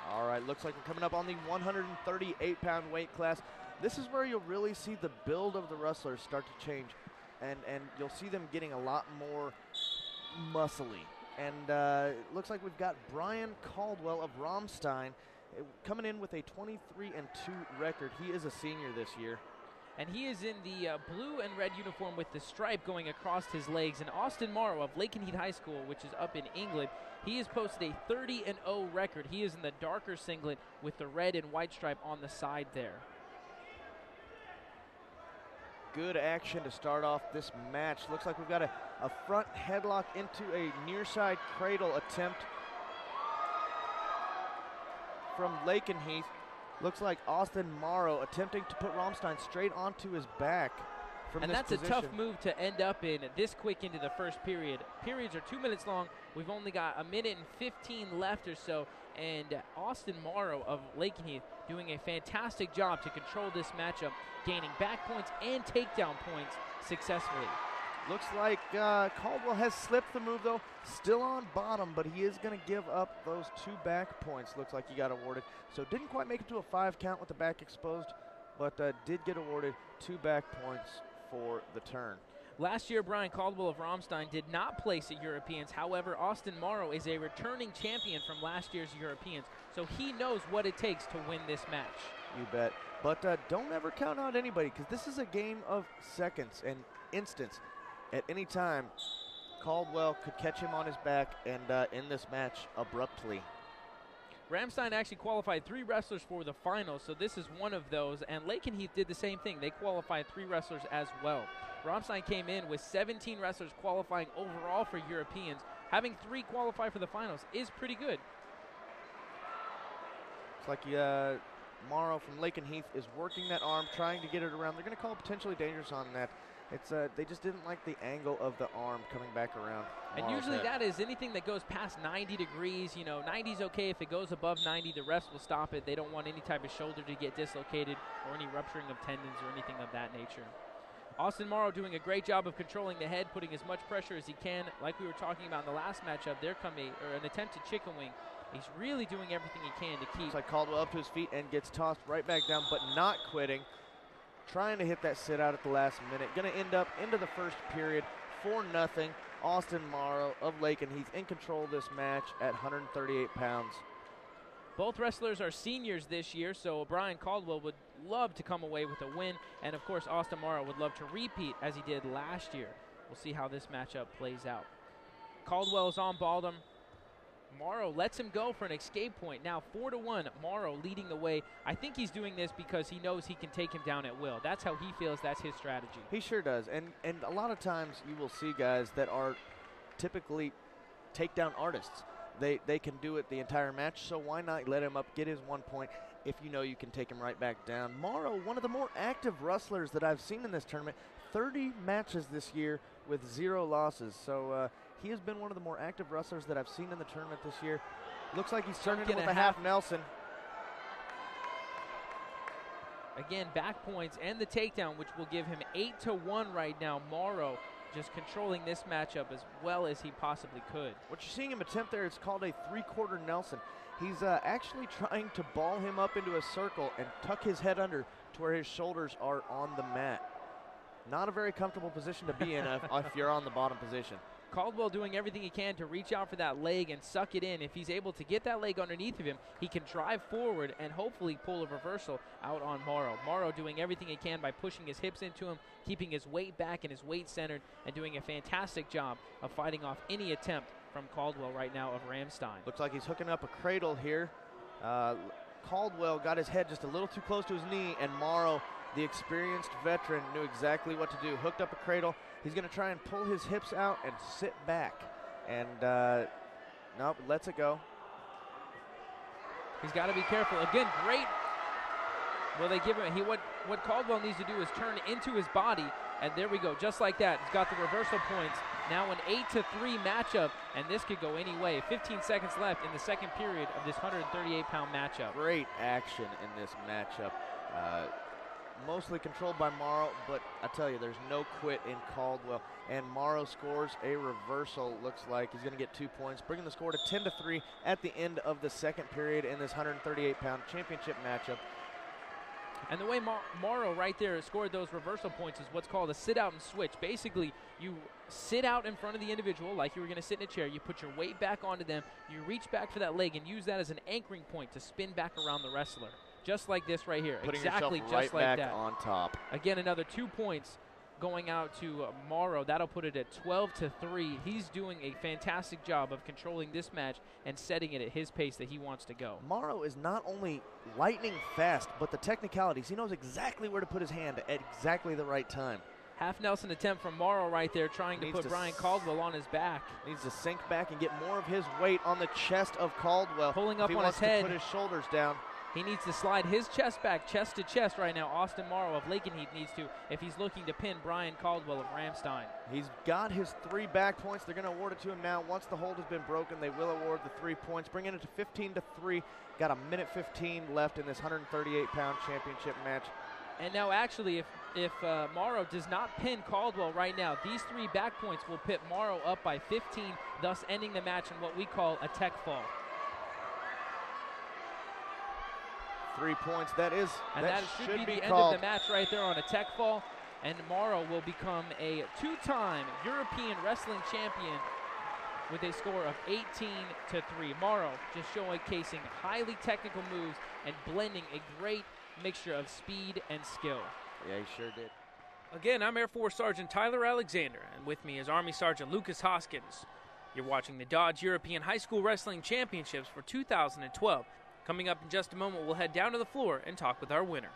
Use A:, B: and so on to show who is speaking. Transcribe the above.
A: All right, looks like we're coming up on the 138-pound weight class. This is where you'll really see the build of the wrestlers start to change, and you'll see them getting a lot more muscly. And it looks like we've got Brian Caldwell of Rammstein coming in with a 23-2 record. He is a senior this year.
B: And he is in the blue and red uniform with the stripe going across his legs. And Austin Morrow of Lakenheath High School, which is up in England, he has posted a 30-0 record. He is in the darker singlet with the red and white stripe on the side there.
A: Good action to start off this match. Looks like we've got a front headlock into a near side cradle attempt from Lakenheath. Looks like Austin Morrow attempting to put Rammstein straight onto his back from this position.
B: And that's a tough move to end up in this quick into the first period. Periods are 2 minutes long. We've only got a minute and 15 left or so. And Austin Morrow of Lakenheath doing a fantastic job to control this matchup, gaining back points and takedown points successfully.
A: Looks like Caldwell has slipped the move, though. Still on bottom, but he is going to give up those 2 back points. Looks like he got awarded. So didn't quite make it to a 5 count with the back exposed, but did get awarded 2 back points for the turn.
B: Last year, Brian Caldwell of Rammstein did not place at Europeans. However, Austin Morrow is a returning champion from last year's Europeans, so he knows what it takes to win this match.
A: You bet. But don't ever count out anybody, because this is a game of seconds and instants. At any time, Caldwell could catch him on his back and end this match abruptly.
B: Rammstein actually qualified 3 wrestlers for the finals, so this is one of those. And Lakenheath did the same thing. They qualified 3 wrestlers as well. Rammstein came in with 17 wrestlers qualifying overall for Europeans. Having 3 qualify for the finals is pretty good.
A: It's like Morrow from Lakenheath is working that arm, trying to get it around. They're going to call potentially dangerous on that. It's they just didn't like the angle of the arm coming back around.
B: And usually that is anything that goes past 90 degrees. You know, 90 is okay. If it goes above 90, the rest will stop it. They don't want any type of shoulder to get dislocated or any rupturing of tendons or anything of that nature. Austin Morrow doing a great job of controlling the head, putting as much pressure as he can. Like we were talking about in the last matchup, there come an attempted chicken wing. He's really doing everything he can to keep.
A: It's like Caldwell up to his feet and gets tossed right back down, but not quitting. Trying to hit that sit out at the last minute. Going to end up into the first period 4-0. Austin Morrow of Lakenheath in control of this match at 138 pounds.
B: Both wrestlers are seniors this year, so Brian Caldwell would love to come away with a win. And, of course, Austin Morrow would love to repeat as he did last year. We'll see how this matchup plays out. Caldwell is on bottom. Morrow lets him go for an escape point. Now 4-1, Morrow leading the way. I think he's doing this because he knows he can take him down at will. That's how he feels. That's his strategy.
A: He sure does. And a lot of times you will see guys that are typically takedown artists. They can do it the entire match, so why not let him up, get his 1 point if you know you can take him right back down. Morrow, one of the more active wrestlers that I've seen in this tournament, 30 matches this year with 0 losses. So he has been one of the more active wrestlers that I've seen in the tournament this year. Looks like he's turning it with a half Nelson.
B: Again, back points and the takedown, which will give him 8-1 right now. Morrow just controlling this matchup as well as he possibly could.
A: What you're seeing him attempt there is called a 3/4 Nelson. He's actually trying to ball him up into a circle and tuck his head under to where his shoulders are on the mat. Not a very comfortable position to be in if you're on the bottom position.
B: Caldwell doing everything he can to reach out for that leg and suck it in. If he's able to get that leg underneath of him, he can drive forward and hopefully pull a reversal out on Morrow. Morrow doing everything he can by pushing his hips into him, keeping his weight back and his weight centered, and doing a fantastic job of fighting off any attempt from Caldwell right now of Rammstein.
A: Looks like he's hooking up a cradle here. Caldwell got his head just a little too close to his knee, and Morrow, the experienced veteran, knew exactly what to do. Hooked up a cradle. He's going to try and pull his hips out and sit back. And, nope, lets it go.
B: He's got to be careful. Again, great. Well, they give him, what Caldwell needs to do is turn into his body, and there we go, just like that. He's got the reversal points. Now an 8-3 matchup, and this could go any way. 15 seconds left in the second period of this 138-pound matchup.
A: Great action in this matchup. mostly controlled by Morrow, but I tell you, there's no quit in Caldwell. And Morrow scores a reversal, looks like. He's going to get 2 points, bringing the score to 10-3 at the end of the second period in this 138-pound championship matchup.
B: And the way Morrow right there scored those reversal points is what's called a sit out and switch. Basically, you sit out in front of the individual like you were going to sit in a chair. You put your weight back onto them. You reach back for that leg and use that as an anchoring point to spin back around the wrestler. Just like this right here.
A: Putting
B: exactly
A: yourself
B: just
A: right
B: like
A: back
B: that.
A: on top.
B: Again, another 2 points going out to Morrow. That'll put it at 12-3. He's doing a fantastic job of controlling this match and setting it at his pace that he wants to go.
A: Morrow is not only lightning fast, but the technicalities. He knows exactly where to put his hand at exactly the right time.
B: Half Nelson attempt from Morrow right there, trying to put Brian Caldwell on his back.
A: Needs to sink back and get more of his weight on the chest of Caldwell.
B: Pulling up
A: if he
B: on
A: wants
B: his head.
A: To put his shoulders down.
B: He needs to slide his chest back, chest to chest right now. Austin Morrow of Lakenheath needs to, if he's looking to pin Brian Caldwell of Ramstein.
A: He's got his 3 back points. They're going to award it to him now. Once the hold has been broken, they will award the 3 points, bringing it to 15-3. Got a minute 15 left in this 138-pound championship match.
B: And now actually, if Morrow does not pin Caldwell right now, these 3 back points will pit Morrow up by 15, thus ending the match in what we call a tech fall.
A: 3 points, that should be
B: the
A: called.
B: end of the match right there on a tech fall, and Morrow will become a 2-time European Wrestling Champion with a score of 18-3. Morrow just showcasing highly technical moves and blending a great mixture of speed and skill.
A: Yeah, he sure did.
C: Again, I'm Air Force Sergeant Tyler Alexander, and with me is Army Sergeant Lucas Hoskins. You're watching the DoDDS European High School Wrestling Championships for 2012. Coming up in just a moment, we'll head down to the floor and talk with our winner.